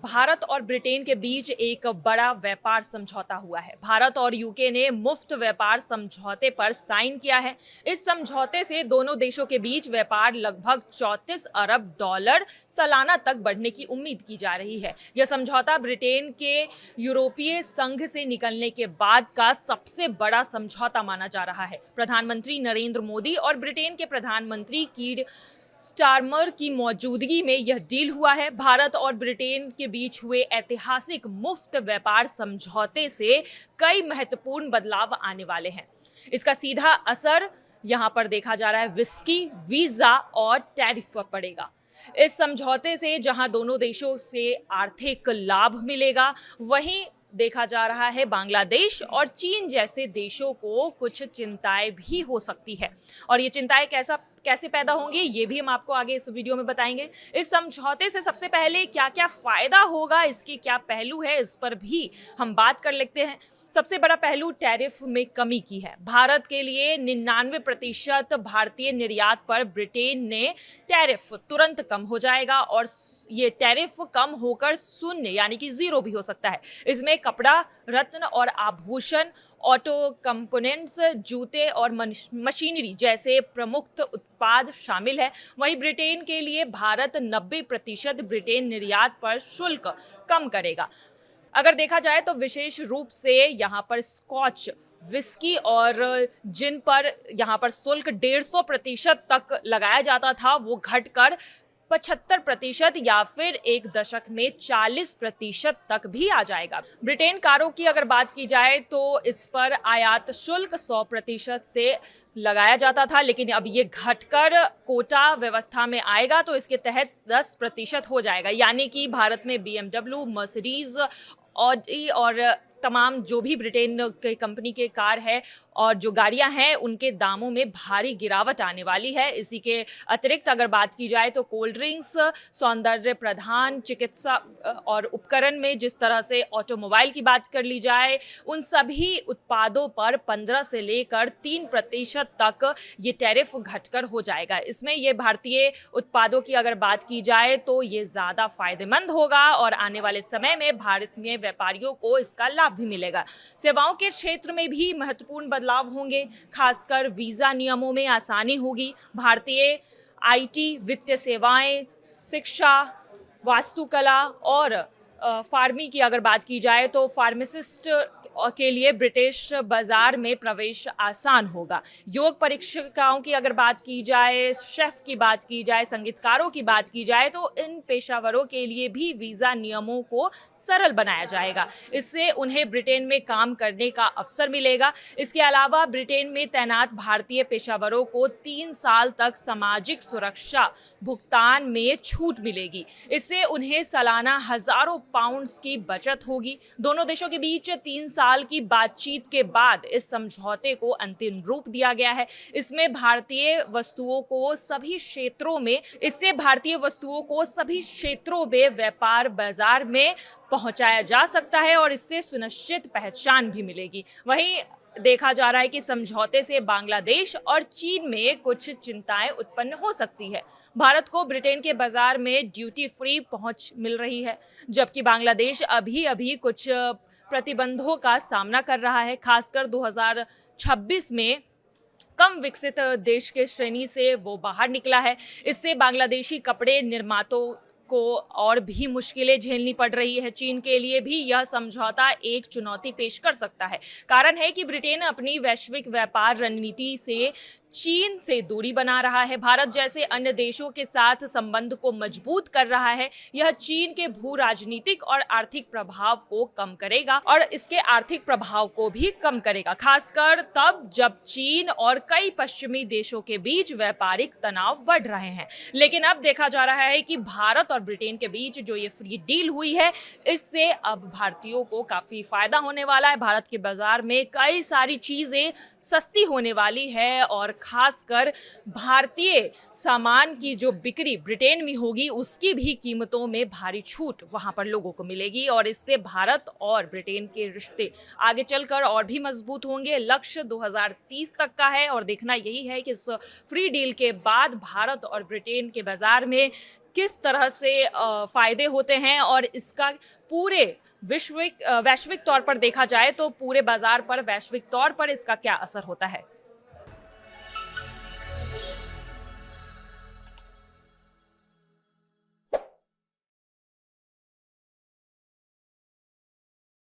भारत और ब्रिटेन के बीच एक बड़ा व्यापार समझौता हुआ है। भारत और यूके ने मुफ्त व्यापार समझौते पर साइन किया है। इस समझौते से दोनों देशों के बीच व्यापार लगभग 34 अरब डॉलर सालाना तक बढ़ने की उम्मीद की जा रही है। यह समझौता ब्रिटेन के यूरोपीय संघ से निकलने के बाद का सबसे बड़ा समझौता माना जा रहा है। प्रधानमंत्री नरेंद्र मोदी और ब्रिटेन के प्रधानमंत्री कीर स्टारमर की मौजूदगी में यह डील हुआ है। भारत और ब्रिटेन के बीच हुए ऐतिहासिक मुफ्त व्यापार समझौते से कई महत्वपूर्ण बदलाव आने वाले हैं। इसका सीधा असर यहां पर देखा जा रहा है विस्की, वीजा और टैरिफ पर पड़ेगा। इस समझौते से जहां दोनों देशों से आर्थिक लाभ मिलेगा, वहीं देखा जा रहा है बांग्लादेश और चीन जैसे देशों को कुछ चिंताएं भी हो सकती है। और ये चिंताएं कैसे पैदा होंगी, ये भी हम आपको आगे इस वीडियो में बताएंगे। इस समझौते से सबसे पहले क्या क्या फायदा होगा, इसके क्या पहलू है, इस पर भी हम बात कर लेते हैं। सबसे बड़ा पहलू टैरिफ में कमी की है। भारत के लिए 99% भारतीय निर्यात पर ब्रिटेन ने टैरिफ तुरंत कम हो जाएगा और ये टैरिफ कम होकर शून्य यानी कि जीरो भी हो सकता है। इसमें कपड़ा, रत्न और आभूषण, ऑटो कंपोनेंट्स, जूते और मशीनरी जैसे प्रमुख उत्पाद शामिल है। वहीं ब्रिटेन के लिए भारत 90% ब्रिटेन निर्यात पर शुल्क कम करेगा। अगर देखा जाए तो विशेष रूप से यहाँ पर स्कॉच, विस्की और जिन पर यहाँ पर शुल्क 150% तक लगाया जाता था, वो घटकर 75% या फिर एक दशक में 40% तक भी आ जाएगा। ब्रिटेन कारों की अगर बात की जाए तो इस पर आयात शुल्क 100% से लगाया जाता था, लेकिन अब ये घटकर कोटा व्यवस्था में आएगा तो इसके तहत 10% हो जाएगा। यानी कि भारत में BMW, मर्सिडीज, ऑडी और तमाम जो भी ब्रिटेन के कंपनी के कार है और जो गाड़ियां हैं, उनके दामों में भारी गिरावट आने वाली है। इसी के अतिरिक्त अगर बात की जाए तो कोल्ड ड्रिंक्स, सौंदर्य प्रधान, चिकित्सा और उपकरण में जिस तरह से ऑटोमोबाइल की बात कर ली जाए, उन सभी उत्पादों पर 15 से लेकर 3% तक ये टैरिफ घटकर हो जाएगा। इसमें ये भारतीय उत्पादों की अगर बात की जाए तो ये ज्यादा फायदेमंद होगा और आने वाले समय में भारत में व्यापारियों को इसका लाभ भी मिलेगा। सेवाओं के क्षेत्र में भी महत्वपूर्ण बदलाव होंगे, खासकर वीजा नियमों में आसानी होगी। भारतीय आईटी, वित्तीय सेवाएं, शिक्षा, वास्तुकला और फार्मी की अगर बात की जाए तो फार्मासिस्ट के लिए ब्रिटिश बाजार में प्रवेश आसान होगा। योग परीक्षिकाओं की अगर बात की जाए, शेफ की बात की जाए, संगीतकारों की बात की जाए तो इन पेशावरों के लिए भी वीजा नियमों को सरल बनाया जाएगा। इससे उन्हें ब्रिटेन में काम करने का अवसर मिलेगा। इसके अलावा ब्रिटेन में तैनात भारतीय पेशावरों को 3 साल तक सामाजिक सुरक्षा भुगतान में छूट मिलेगी। इससे उन्हें सालाना हजारों पाउंड्स की बचत होगी। दोनों देशों के बीच 3 साल की बातचीत के बाद इस समझौते को अंतिम रूप दिया गया है। इससे भारतीय वस्तुओं को सभी क्षेत्रों में व्यापार बाजार में पहुंचाया जा सकता है और इससे सुनिश्चित पहचान भी मिलेगी। वहीं देखा जा रहा है कि समझौते से बांग्लादेश और चीन में कुछ चिंताएं उत्पन्न हो सकती है। भारत को ब्रिटेन के बाजार में ड्यूटी फ्री पहुंच मिल रही है, जबकि बांग्लादेश अभी कुछ प्रतिबंधों का सामना कर रहा है। खासकर 2026 में कम विकसित देश के श्रेणी से वो बाहर निकला है। इससे बांग्लादेशी कपड़े निर्माताओं को और भी मुश्किलें झेलनी पड़ रही है। चीन के लिए भी यह समझौता एक चुनौती पेश कर सकता है। कारण है कि ब्रिटेन अपनी वैश्विक व्यापार रणनीति से चीन से दूरी बना रहा है। भारत जैसे अन्य देशों के साथ संबंध को मजबूत कर रहा है। यह चीन के भू राजनीतिक और आर्थिक प्रभाव को कम करेगा और इसके आर्थिक प्रभाव को भी कम करेगा, खासकर तब जब चीन और कई पश्चिमी देशों के बीच व्यापारिक तनाव बढ़ रहे हैं। लेकिन अब देखा जा रहा है कि भारत और ब्रिटेन के बीच जो ये फ्री डील हुई है, इससे अब भारतीयों को काफी फायदा होने वाला है। भारत के बाजार में कई सारी चीजें सस्ती होने वाली है और खासकर भारतीय सामान की जो बिक्री ब्रिटेन में होगी, उसकी भी कीमतों में भारी छूट वहां पर लोगों को मिलेगी और इससे भारत और ब्रिटेन के रिश्ते आगे चलकर और भी मजबूत होंगे। लक्ष्य 2030 तक का है और देखना यही है कि इस फ्री डील के बाद भारत और ब्रिटेन के बाजार में किस तरह से फायदे होते हैं और इसका पूरे वैश्विक तौर पर देखा जाए तो पूरे बाजार पर वैश्विक तौर पर इसका क्या असर होता है।